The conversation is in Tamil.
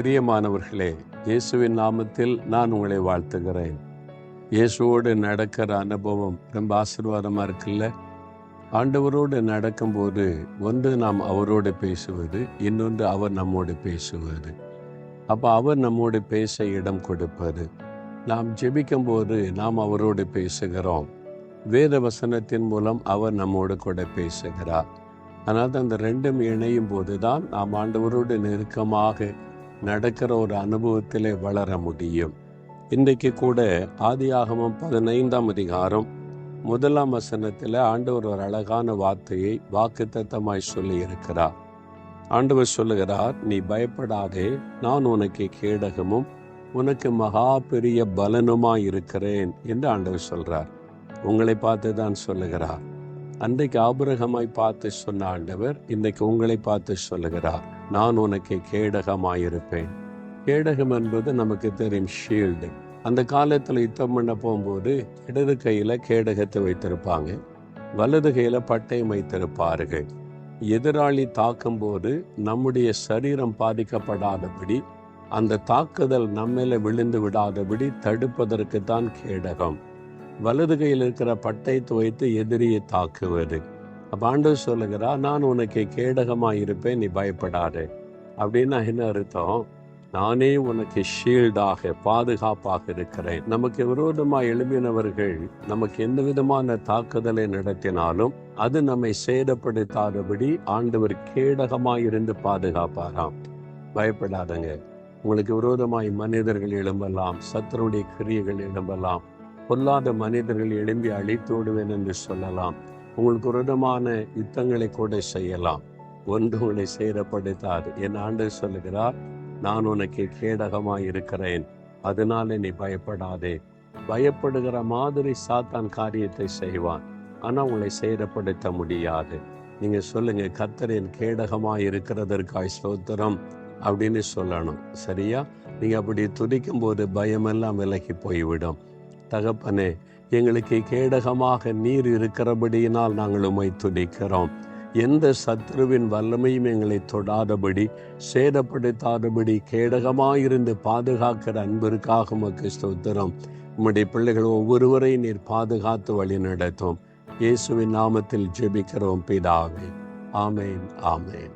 பிரியமானவர்களே, இயேசுவின் நாமத்தில் நான் உங்களை வாழ்த்துகிறேன். இயேசுவோடு நடக்கிற அனுபவம் ரொம்ப ஆசீர்வாதமாக இருக்குல்ல. ஆண்டவரோடு நடக்கும்போது ஒன்று நாம் அவரோடு பேசுவது, இன்னொன்று அவர் நம்மோடு பேசுவது. அப்போ அவர் நம்மோடு பேச இடம் கொடுப்பது. நாம் ஜெபிக்கும் போது நாம் அவரோடு பேசுகிறோம். வேத வசனத்தின் மூலம் அவர் நம்மோடு கூட பேசுகிறார். ஆனால் அந்த ரெண்டும் இணையும் போது தான் நாம் ஆண்டவரோடு நெருக்கமாக நடக்கிற ஒரு அனுபவத்திலே வளர முடியும். இன்றைக்கு கூட ஆதியாகமம் 15ஆம் அதிகாரம் 1ஆம் வசனத்தில் ஆண்டவர் ஒரு அழகான வார்த்தையை வாக்குத்தத்தமாய் சொல்லி இருக்கிறார். ஆண்டவர் சொல்லுகிறார், நீ பயப்படாதே, நான் உனக்கு கேடகமும் உனக்கு மகா பெரிய பலனுமாய் இருக்கிறேன் என்று ஆண்டவர் சொல்றார். உங்களை பார்த்து தான் சொல்லுகிறார். அன்றைக்கு ஆபிரகாமை பார்த்து சொன்ன ஆண்டவர் இன்றைக்கு உங்களை பார்த்து சொல்லுகிறார், நான் உனக்கு கேடகமாயிருப்பேன். கேடகம் என்பது நமக்கு தெரியும், ஷீல்டு. அந்த காலத்தில் யுத்தம் பண்ண போகும்போது இடது கையில் கேடகத்தை வைத்திருப்பாங்க, வலது கையில் பட்டயம் வைத்திருப்பார்கள். எதிராளி தாக்கும் போது நம்முடைய சரீரம் பாதிக்கப்படாதபடி, அந்த தாக்குதல் நம்மேல விழுந்து விடாதபடி தடுப்பதற்கு தான் கேடகம். வலது கையில் இருக்கிற பட்டயத்தை வைத்து எதிரியை தாக்குவது. அப்ப ஆண்டவர் சொல்லுகிறார், நான் உனக்கு கேடகமாக இருப்பேன், நீ பயப்படாதே. அப்படின்னா என்ன அர்த்தம்? நானே உனக்கு ஷீல்டாக பாதுகாப்பாக இருக்கிறேன். நமக்கு விரோதமாக எழுப்பினவர்கள் நமக்கு எந்த விதமான தாக்குதலை நடத்தினாலும் அது நம்மை சேதப்படுத்தாதபடி ஆண்டவர் கேடகமாக இருந்து பாதுகாப்பாராம். பயப்படாதங்க. உங்களுக்கு விரோதமாய் மனிதர்கள் எழும்பலாம், சத்துருடைய கிரியைகள் எழும்பலாம், பொல்லாத மனிதர்கள் எழும்பி அழித்து விடுவேன் என்று சொல்லலாம். உங்களுக்கு விரோதமான யுத்தங்களை கூட செய்யலாம். ஒன்று உங்களை சேதப்படுத்தாது. என் ஆண்டவர் சொல்லுகிறார், நான் உனக்கு கேடகமாய் இருக்கிறேன், அதனால நீ பயப்படாதே. பயப்படுகிற மாதிரி சாத்தான் காரியத்தை செய்வான், ஆனா உங்களை சேதப்படுத்த முடியாது. நீங்க சொல்லுங்க, கர்த்தரின் கேடகமாய் இருக்கிறதற்காய் ஸ்தோத்திரம் அப்படின்னு சொல்லணும். சரியா? நீங்க அப்படி துதிக்கும் போது பயமெல்லாம் விலகி போய்விடும். தகப்பனே, எங்களுக்கு கேடகமாக நீர் இருக்கிறபடியினால் நாங்கள் உம்மை துதிக்கிறோம். எந்த சத்ருவின் வல்லமையும் எங்களை தொடாதபடி, சேதப்படுத்தாதபடி கேடகமாயிருந்து பாதுகாக்கிற அன்பிற்காக உமக்கு ஸ்தோத்திரம். உம்முடைய பிள்ளைகள் ஒவ்வொருவரையும் நீர் பாதுகாத்து வழி நடத்தும். இயேசுவின் நாமத்தில் ஜெபிக்கிறோம் பிதாவே. ஆமேன், ஆமேன்.